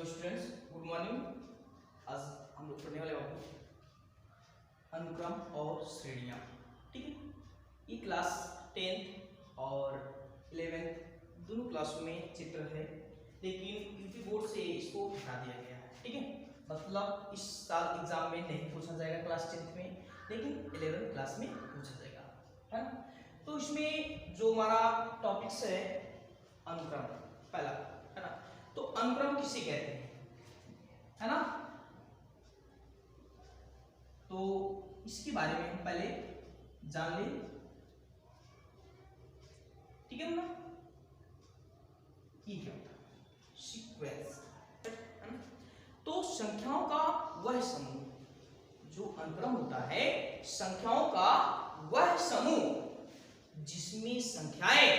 Hello students, good morning. आज हम लोग पढ़ने वाले हैं अनुक्रम और श्रेणियाँ। ठीक है, ये क्लास 10th और 11th दोनों क्लासों में चित्र है, लेकिन यूपी बोर्ड से इसको हटा दिया गया है। ठीक है, मतलब इस साल एग्जाम में नहीं पूछा जाएगा क्लास 10th में, लेकिन 11th क्लास में पूछा जाएगा, है ना। तो इसमें जो हमारा टॉपिक्स है अनुक्रम पहला, है ना। तो अनुक्रम किसे कहते हैं, है ना। तो इसके बारे में हम पहले जान लें, ठीक है ना। ये क्या होता है, सीक्वेंस, है ना। तो संख्याओं का वह समूह, जो अनुक्रम होता है, संख्याओं का वह समूह जिसमें संख्याएं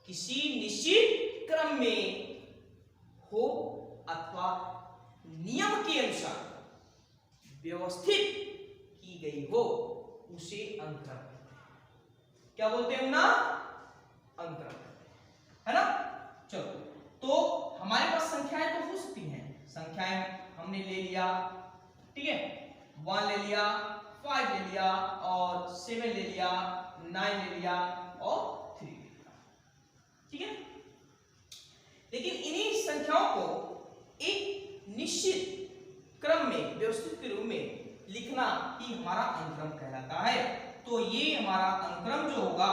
किसी निश्चित क्रम में हो अथवा नियम के अनुसार व्यवस्थित की गई हो, उसे अनुक्रम कहते हैं। क्या बोलते हैं ना, अनुक्रम, है ना। चलो, तो हमारे पास संख्याएं तो हो सकती हैं, संख्याएं हमने ले लिया, ठीक है, 1 ले लिया, 5 ले लिया और 7 ले लिया, 9 ले लिया और 3 ले लिया, ठीक है। लेकिन इन्हीं संख्याओं को एक निश्चित क्रम में, व्यवस्थित के रूप में लिखना ही हमारा अनुक्रम कहलाता है। तो ये हमारा अनुक्रम जो होगा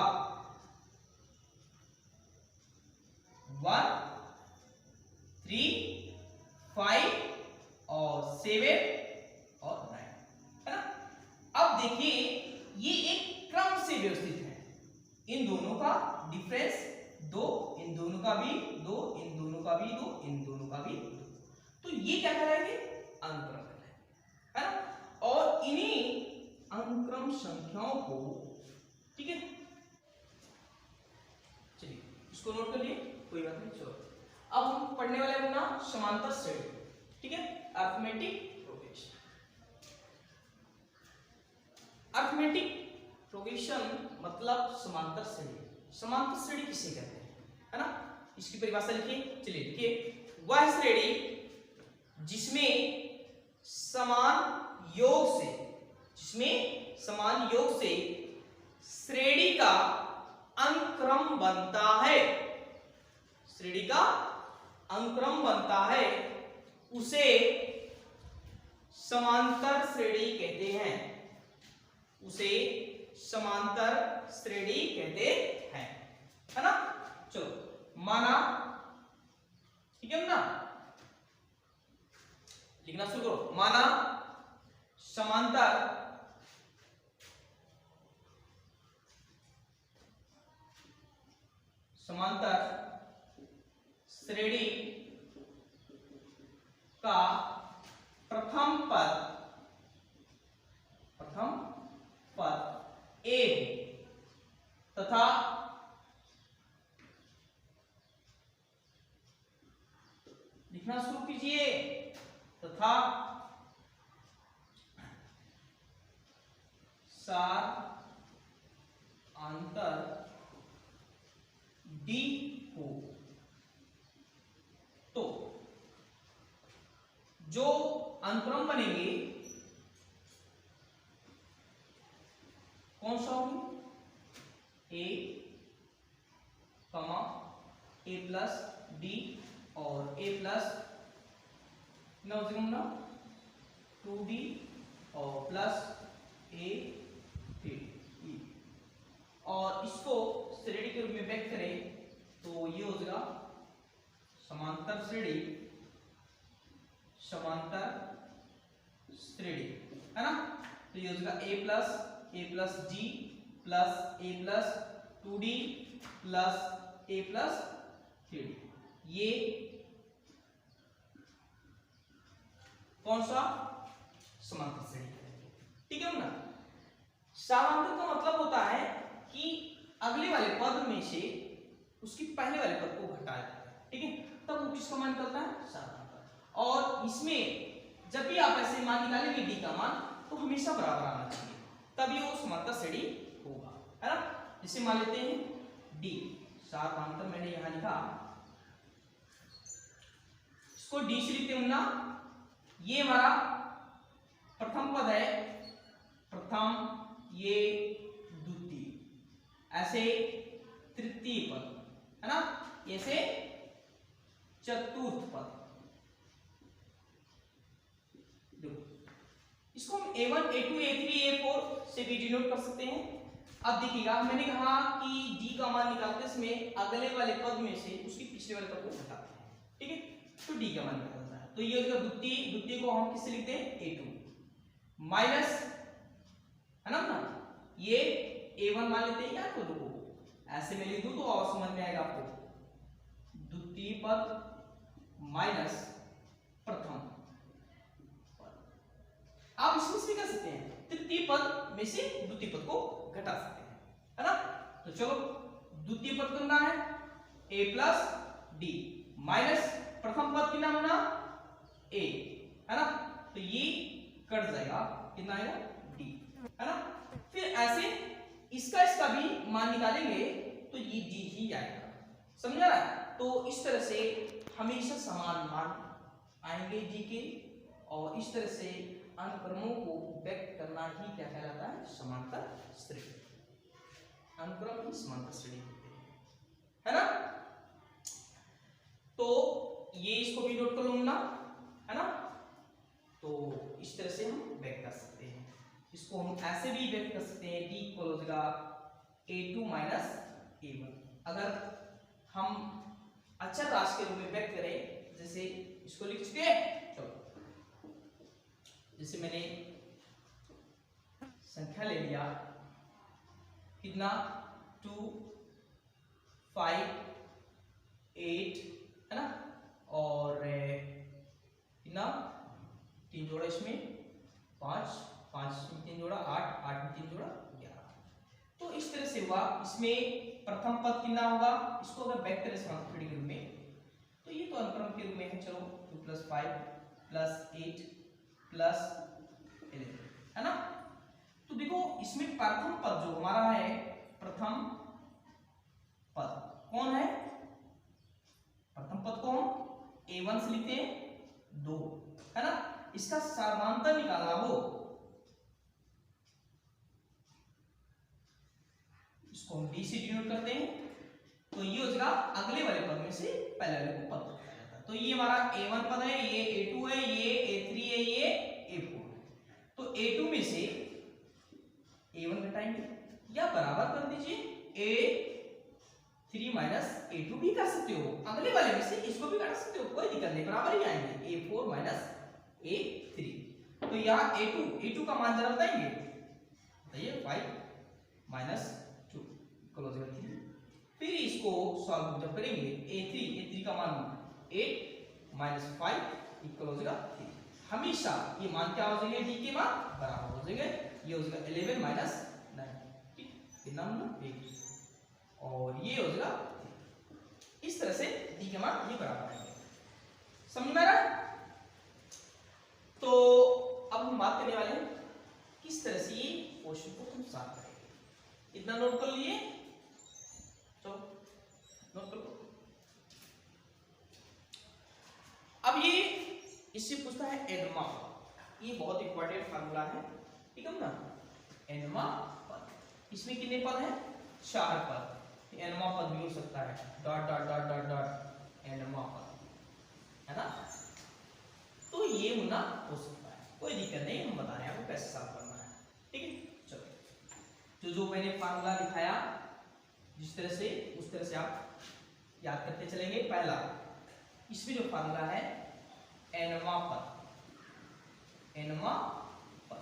1, 3, 5 और 7 और 9, है ना। अब देखिए, ये एक क्रम से व्यवस्थित है। इन दोनों का डिफरेंस 2, इन दोनों का भी 2, इन दोनों का भी 2, इन दोनों का भी 2। तो ये क्या कहलाएंगे, अनुक्रम कहलाएंगे, है ना। और इन्हीं अनुक्रम संख्याओं को, ठीक है, चलिए इसको नोट कर लिए, कोई बात नहीं। चलो, अब हम पढ़ने वाले हैं ना समांतर श्रेणी, ठीक है, अरिथमेटिक प्रोग्रेशन। अरिथमेटिक प्रोग्रेशन मतलब समांतर श्रेणी। समांतर श्रेणी किसे कहते हैं, है ना। इसकी परिभाषा लिखिए, चलिए देखिए, वह श्रेणी जिसमें समान योग से श्रेणी का अनुक्रम बनता है, श्रेणी का अनुक्रम बनता है, उसे समांतर श्रेणी कहते हैं, उसे समांतर श्रेणी कहते हैं, है ना। चलो, माना, ठीक है ना, लिखना शुरू करो। माना समांतर श्रेणी का प्रथम पद ए तथा लिखना शुरू कीजिए, तथा सार अंतर डी हो, तो जो अनुक्रम बनेंगे कौन सा होंगे, ए प्लस डी और ए प्लस 2d और प्लस a 3, और इसको श्रेणी के रूप में व्यक्त करें तो ये हो जाएगा समांतर श्रेणी, है ना। तो ये हो जाएगा a plus g plus a plus 2d plus a plus 3d। ये कौन सा, समांतर श्रेणी, ठीक है ना। समांतर का मतलब होता है कि अगले वाले पद में से उसकी पहले वाले पद को घटाया, ठीक है, तब वो किसका मान निकलता है, समांतर। और इसमें जब भी आप ऐसे मान निकालेंगे डी का मान, तो हमेशा बराबर आना चाहिए, तभी वो समांतर श्रेणी होगा, है ना। जैसे मान लेते हैं डी, सामांतर मैंने यहां लिखा, इसको डी से लिखते हैं मुन्ना। ये हमारा प्रथम पद है, प्रथम, ये द्वितीय, ऐसे तृतीय पद है ना, ऐसे चतुर्थ पद। देखो इसको हम A1 A2 A3 A4 से भी डिनोट कर सकते हैं। अब देखिएगा मैंने कहा कि d का मान निकालते इसमें अगले वाले पद में से उसके पिछले वाले पद को घटाते हैं, ठीक है, तो d का मान निकालना है। तो ये होगा द्वितीय, द्वितीय को हम किससे लिखते हैं A2 माइनस, है ना, ये A1 मान लेते हैं यार, तो देखो ऐसे में लिख दूं तो और समझ में आएगा आपको, द्वितीय पद माइनस प्रथम पद। आप इसमें से कर सकते हैं, तृतीय पद में से द्वितीय पद को घटा सकते हैं, है ना। तो चलो द्वितीय पद करना है a प्लस डी माइनस प्रथम पद कितना होना a, है ना, तो ये कट जाएगा, कितना आएगा d, है ना। फिर ऐसे इसका भी मान निकालेंगे तो ये d ही आएगा, समझा रहा है। तो इस तरह से हमेशा समान मान आएंगे d के, और इस तरह से अनुक्रमों को व्यक्त करना ही क्या कहलाता है, समांतर श्रेणी। अनुक्रम ही समांतर श्रेणी होते हैं, है ना। तो ये इसको भी नोट कर लूंगा, है ना। तो इस तरह से हम व्यक्त कर सकते हैं, इसको हम ऐसे भी व्यक्त कर सकते हैं, d इक्वल हो जाएगा A2 माइनस A1। अगर हम अचर राशि के रूप में व्यक्त करें, जैसे इसको लिख चुके हैं, चलो जैसे मैंने संख्या ले लिया कितना 2 5 8, है ना, और कितना 3 जोड़ा, इसमें 5 5 में 3 जोड़ा 8 8 में 3 जोड़ा 11। तो इस तरह से हुआ। इसमें प्रथम पद कितना होगा, इसको अगर व्यक्त करें समांतर के रूप में, तो ये तो अनुक्रम के रूप में है, चलो 2 + 5 + 8 + 11, है ना। तो देखो इसमें प्रथम पद जो हमारा है, प्रथम पद कौन है, प्रथम पद को हम A1 से लिखते हैं 2, है ना। इसका समांतर निकालना हो, इसको हम D से डिनोट करते हैं, तो ये हो जाएगा अगले वाले पद में से पहले वाले को पद बताया जाता है। तो ये हमारा A1 पद है, ये A2 है, ये A3 है, ये A4 है। तो A2 में से A1 घटाएंगे या बराबर कर दीजिए, A3 माइनस A2 भी कर सकते हो, अगले वाले में से इसको भी घटा सकते हो, कोई दिक्कत नहीं, बराबर ही आएंगे, A4 माइनस A3। तो यहाँ A2 का मान जरा बताएंगे, बताइए 5 माइनस 2 इक्वल हो जाएगा 3। फिर इसको सॉल्व जब करेंगे A3 का मान 8 माइनस 5 इक्वल हो जाएगा 3। हमेशा ये मान क्या हो जाएंगे, D के मान बराबर हो जाएंगे, ये हो जाएगा 11 माइनस 9, ठीक, कितना होगा 8, और ये हो जाएगा 3। इस तरह से D के मान ये बराबर आएंगे, समझ में आ रहा है। तो अब हम बात करने वाले हैं किस तरह से ये क्वेश्चन को हम सॉल्व करेंगे। इतना नोट कर लिए, तो नोट कर लो। अब ये इससे पूछता है एनमा, ये बहुत इंपॉर्टेंट फार्मूला है, ठीक है ना। एनमा पद, इसमें कितने पद हैं, 4 पद, एनमा पद भी हो सकता है, dot dot dot dot dot Enma पद, है ना। तो ये होना हो सकता है, कोई दिक्कत नहीं, हम बता रहे हैं आपको कैसे सॉल्व करना है, ठीक है। चलो जो मैंने फार्मूला दिखाया जिस तरह से, उस तरह से आप याद करते चलेंगे। पहला इसमें जो फार्मूला है एनमा पद, एनमा पद,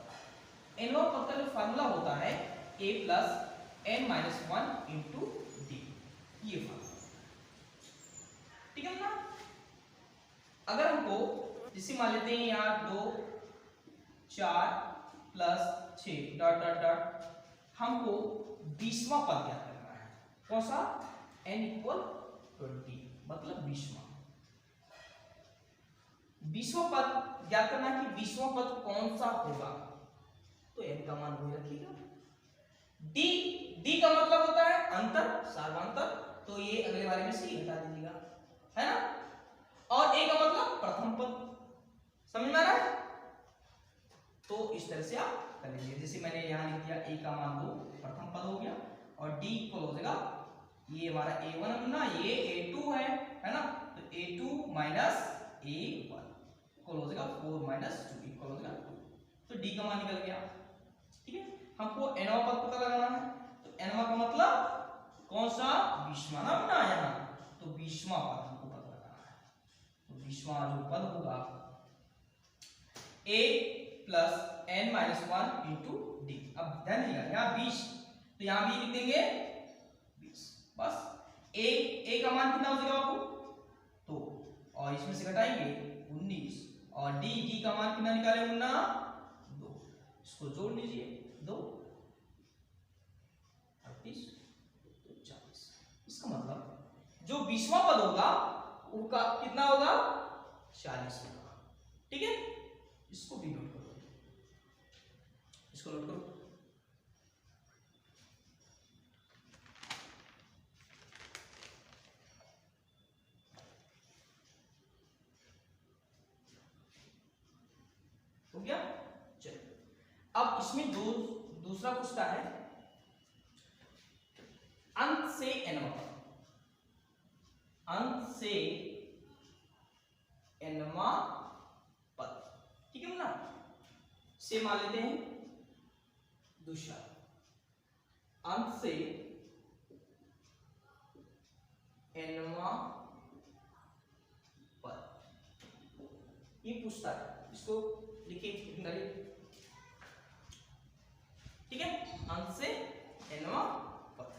एनमा पद का जो फार्मूला होता है a + n - 1 × d, ये फार्मूला, ठीक है ना। अगर हमको जैसे मान लेते हैं यहाँ 2 4 + 6 डॉट डॉट डॉट, हमको 20वां पद ज्ञात करना है, कौन सा, n = 20, मतलब 20वां पद ज्ञात करना है कि 20वां पद कौन सा होगा, तो n का मान वही रखिएगा। d का मतलब होता है अंतर, सार्वंतर, तो ये अगले वाले में से घटा दीजिएगा, है ना। और a का मतलब प्रथम प्रथम पद। समझ में आ रहा है? तो इस तरह से आप कर लीजिए। जैसे मैंने यहाँ लिख दिया a का मान 2 प्रथम पद हो गया, और d इक्वल हो जाएगा, ये हमारा a1 ना, ये a2 है ना, तो a2 माइनस a1 इक्वल हो जाएगा 4 माइनस 2 इक्वल हो जाएगा 2। तो d का मान निकल गया। ठीक है, हमको nवां पद पता लगाना है, तो nवां का मतलब कौन सा? 20वां ना यहाँ, तो 20वां पद हमको पता लगाना है। तो 20वां जो पद होगा a plus n minus 1 into D. अब ध्यान दीजिएगा, यहाँ 20, तो यहाँ भी लिख देंगे 20 बस। a का मान कितना हो जाएगा आपको? तो और इसमें से घटाएंगे 19, और d का मान कितना निकालेंगे ना? 2। इसको जोड़ लीजिए, 2 38 तो 40। इसका मतलब जो 20वां पद होगा उसका कितना होगा? 40 होगा। ठीक है, इसको भी नोट करो, इसको नोट करो। हो गया? चलो, अब इसमें दूसरा पूछता है अंत से nवां पद, अंत से nवां पद। ठीक है ना, से मान लेते हैं दूसरा, अंत से nवां पद, ये पूछता है। इसको लिखिए, ठीक है, अंत से nवां पद।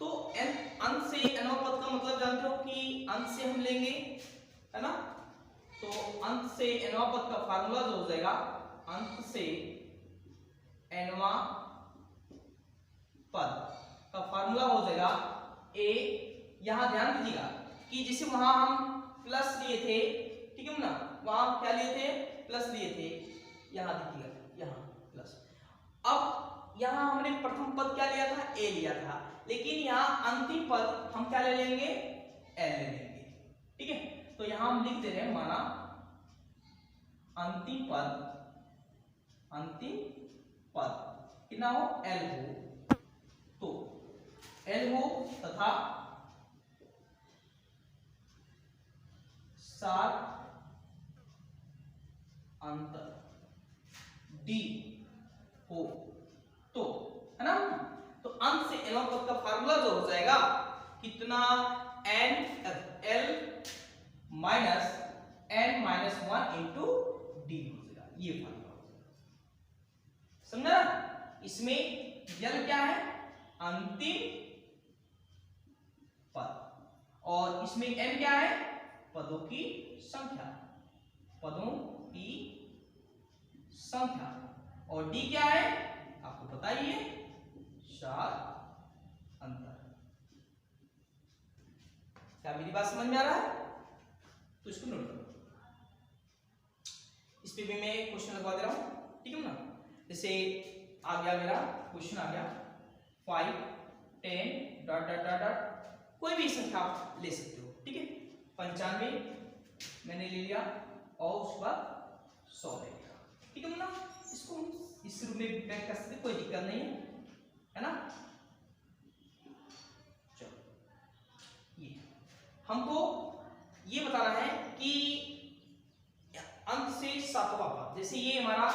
तो अंत से nवां पद का मतलब जानते हो कि अंत से हम लेंगे, है ना, तो अंत से nवां पद का फार्मूला जो हो जाएगा, अंत से nवां पद का फार्मूला हो जाएगा a। यहां ध्यान दीजिएगा कि जैसे वहां हम प्लस लिए थे, ठीक है ना, वहां क्या लिए थे? प्लस लिए थे, यहां देखिएगा, यहां प्लस। अब यहां हमने प्रथम पद क्या लिया था? a लिया था, लेकिन यहां अंतिम पद हम क्या ले लेंगे? l ले लेंगे। ठीक है, तो यहां हम लिख दे रहे हैं, माना अंतिम पद कितना हो? l हो, तो l हो तथा सार अंतर d हो, तो है ना। तो अंत से nवां पद का फार्मूला जो हो जाएगा कितना? l minus n minus 1 into D हो जाएगा, ये फार्मूला हो जाएगा। समझा? इसमें l क्या है? अंतिम पद, और इसमें n क्या है? पदों की संख्या, पदों की संख्या, और d क्या है? आपको पता ही है, सार अंतर। क्या मेरी बात समझ में आ रहा है? तो इसको नोट करो। इस पे भी मैं क्वेश्चन लगवा दे रहा हूं, ठीक है ना। जैसे आ गया मेरा क्वेश्चन, आ गया 5 10 डॉट डॉट डॉट डॉट, कोई भी संख्या आप ले सकते हो। ठीक है, 95 मैंने ले लिया, और उसके बाद 100 ले लिया। ठीक है ना, इसको इस रूप में पैक कर सकते, कोई दिक्कत नहीं है ना। चलो, ये हमको ये बताना है कि अंत से 7वां पद, जैसे ये हमारा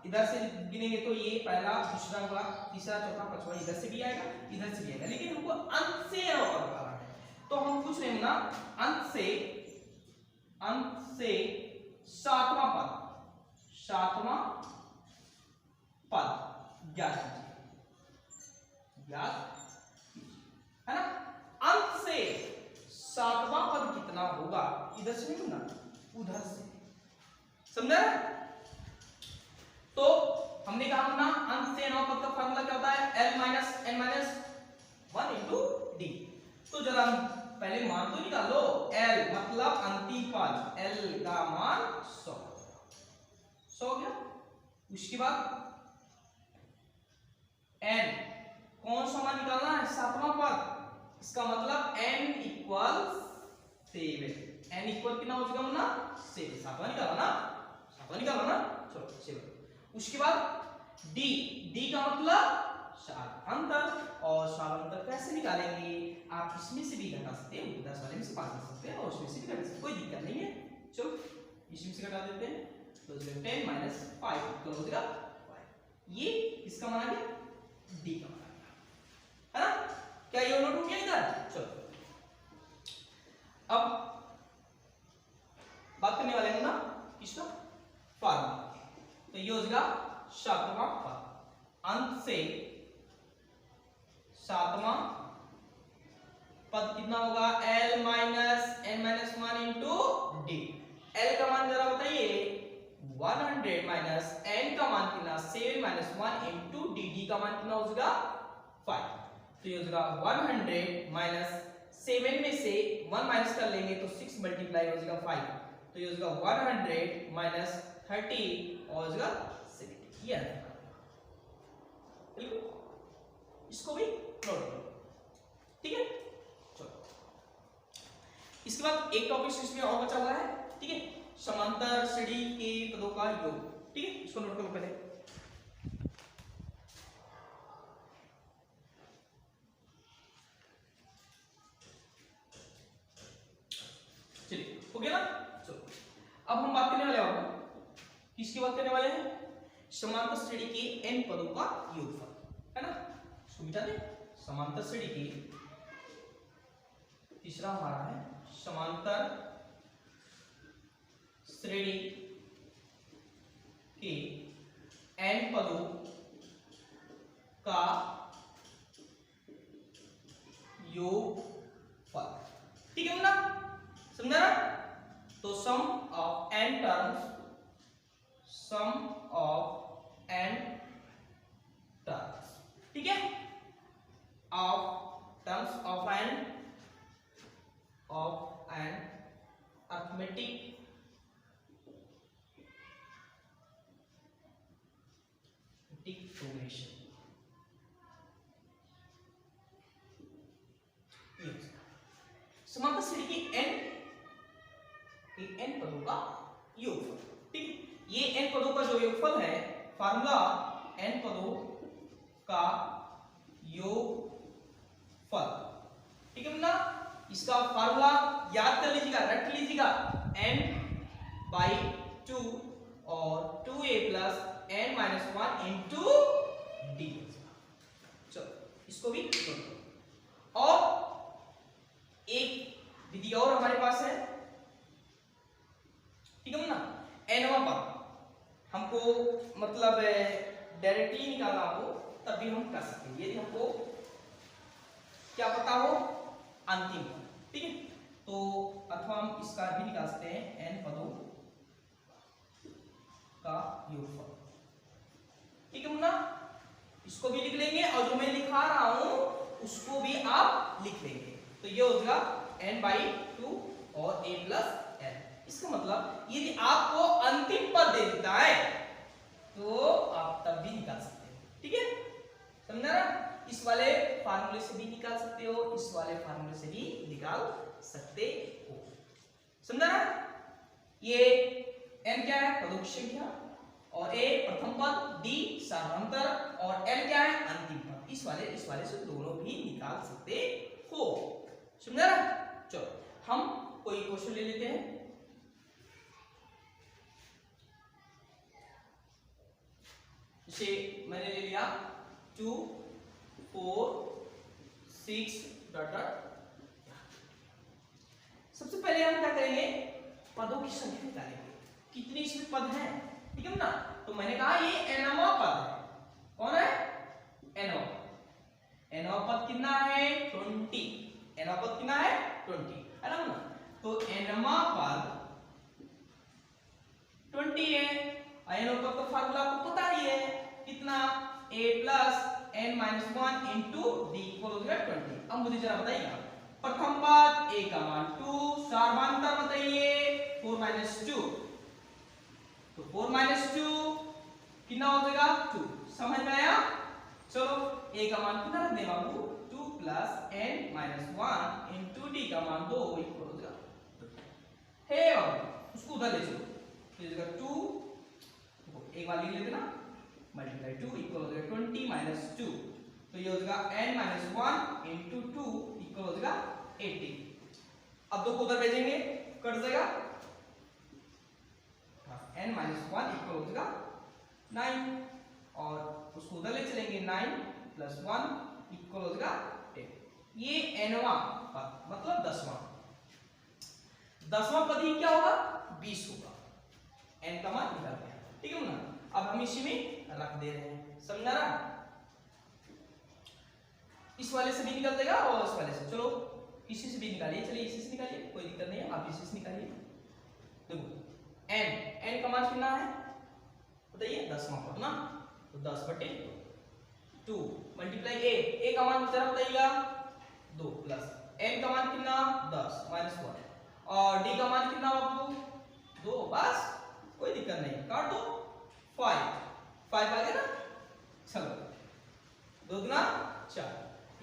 इधर से गिनेंगे तो ये पहला, दूसरा होगा, तीसरा, चौथा, पांचवा, इधर से भी आएगा, इधर से भी आएगा, लेकिन हमको अंत से बताना है। तो हम पूछ रहे हैं ना, अंत से 7वां पद ज्ञात कीजिए, है ना। अंत से 7वां पद कितना होगा? इधर से नहीं ना, उधर से, समझा? तो हमने कहा ना, अंत से 9 पद का फार्मूला क्या होता है? l minus n minus 1 into D. तो जरा पहले मान तो निकालो, l मतलब अंतिम पद, l का मान 100 हो गया। उसके बाद n, कौन सा मान निकालना है? 7वां पद, इसका मतलब n इक्वल 7, n इक्वल कितना हो जाएगा ना 7, सातवां निकाला ना, चलो 7। उसके बाद d का मतलब शालांतर, और शालांतर कैसे निकालेंगे, आप इसमें से भी घटा सकते हैं, 10 वाले में से 5 घटा सकते हैं, और उसमें से भी घटा सकते हैं, कोई दिक्कत नहीं है। चलो इसमें से घटा देते हैं, तो 10 माइनस 5 तो हो जाएगा 5। ये इसका मान आ गया, d का मान आ गया, है ना। क्या ये नोट हो गया इधर। चलो अब बात करने वाले हैं ना किसका, फार्मूला। तो ये हो जाएगा 7वां अंत से 7वां पद कितना होगा, l minus n minus 1 into D. l का मान जरा बताइए, 100 माइनस n का मान कितना 7 माइनस 1 इंटू डी। डी का मान कितना हो जाएगा 5। तो ये हो जाएगा 100 माइनस 7 में से 1 माइनस कर लेंगे तो 6 मल्टीप्लाई हो जाएगा 5, तो ये हो जाएगा 100 माइनस 30 और हो जाएगा 70। ये बिल्कुल, इसको भी नोट करो, ठीक है। चलो इसके बाद एक टॉपिक इसमें और बचा हुआ है, ठीक है, समांतर श्रेणी के पदों का योग, ठीक है, इसको नोट करो पहले। चलिए हो गया ना। चलो अब हम बात करने वाले हैं, किसकी बात करने वाले हैं, समांतर श्रेणी के n पदों का योगफल, है ना। सुविधा दे समांतर श्रेणी की, तीसरा हमारा है समांतर श्रेणी के n पदों का योगफल, ठीक है ना, समझा ना। तो sum of n terms, sum of n terms, ठीक है, of terms of N arithmetic progression. समांतर श्रेणी के n पदों का योगफल, ठीक है। ये n पदों का जो योगफल है, फार्मूला n पदों का योगफल, ठीक है ना। इसका फार्मूला याद कर लीजिएगा, रट लीजिएगा, n/2 और 2a plus n minus 1 into D. चलो इसको भी नोट करो। और एक विधि और हमारे पास है, ठीक है ना, nवां पद हमको मतलब डायरेक्टली निकालना हो तब भी हम कर सकते हैं, यदि हमको क्या पता हो अंतिम, ठीक है, तो अथवा हम इसका भी निकाल सकते हैं, n पदों का योगफल, ठीक है ना। इसको भी लिख लेंगे और जो मैं लिखा रहा हूं उसको भी आप लिख लेंगे, तो ये हो जाएगा n/2 और a प्लस n। इसका मतलब यदि आपको अंतिम पद दे देता है तो आप तब भी निकाल सकते हैं, ठीक है, समझा ना। इस वाले फार्मूले से भी निकाल सकते हो, इस वाले फार्मूले से भी निकाल सकते हो, समझा ना। ये n क्या है, पदों की संख्या, और a प्रथम पद, d साधारणतर, और n क्या है, अंतिम पद। इस वाले से दोनों भी निकाल सकते हो, समझा ना। चलो हम कोई क्वेश्चन ले लेते हैं। जैसे मैंने ले लिया 2 4 6 डॉट डॉट। सबसे पहले हम क्या करेंगे, पदों की संख्या निकालेंगे, कितने इसमें पद हैं, ठीक है ना। तो मैंने कहा ये nवां पद है, कौन है, nवां पद कितना है 20, nवां पद कितना है 20, है ना। तो nवां पद 20 है, nवां पद का फार्मूला आपको पता ही है, कितना, a plus n minus 1 into D equal हो जाएगा 20। अब मुझे जरा बताइएगा, प्रथम पद a का मान 2, सार्वधातर बताइए 4 माइनस 2, तो 4 माइनस 2 कितना हो जाएगा 2, समझ में आया। चलो a का मान कितना रख देगा 2 plus n minus 1 into D का मान 2 इक्वल हो जाएगा। हे बाबू उसको उधर ले चलो, तो ये 2 एक बार लिख लेते ना, मल्टीप्लाई 2 इक्वल हो जाएगा 20 माइनस 2, तो ये हो जाएगा n माइनस 1 इंटू 2 इक्वल हो जाएगा 80। अब 2 को उधर भेजेंगे, कट जाएगा, n माइनस 1 इक्वल हो जाएगा 9, और उसको उधर ले चलेंगे, 9 प्लस 1 इक्वल हो जाएगा 10। ये nवां पद मतलब 10वां पद ही क्या होगा, 20 होगा, n का मान निकल गया, ठीक है ना। अब हम इसी में रख दे रहे हैं, समझा रहा, इस वाले से भी निकल देगा और इस वाले से, चलो इसी से भी निकालिए, चलिए इसी से निकालिए, कोई दिक्कत नहीं है, आप इसी से निकालिए। देखो n का मान कितना है बताइए, 10वां पद ना, तो 10/2 मल्टीप्लाई a का मान जरा बताइएगा 2 प्लस n का मान कितना 10 माइनस 1 और d का मान कितना बाबू 2, बस कोई दिक्कत नहीं, काट दो, 5 आ गया ना, चलो 2 गुना 4,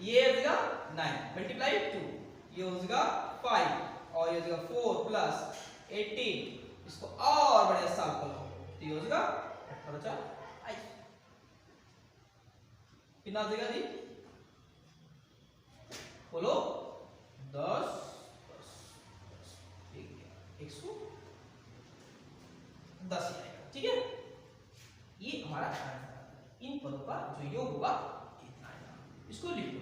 ये हो जाएगा 9 मल्टीप्लाई 2, ये हो जाएगा 5 और ये हो जाएगा 4 प्लस 18, इसको और बढ़िया साल करो, तो ये हो जाएगा 18 कितना देगा जी, बोलो 10 110 आएगा, ठीक है। ये हमारा इन पदों का जो योग होगा इतना आएगा, इसको लिख लो।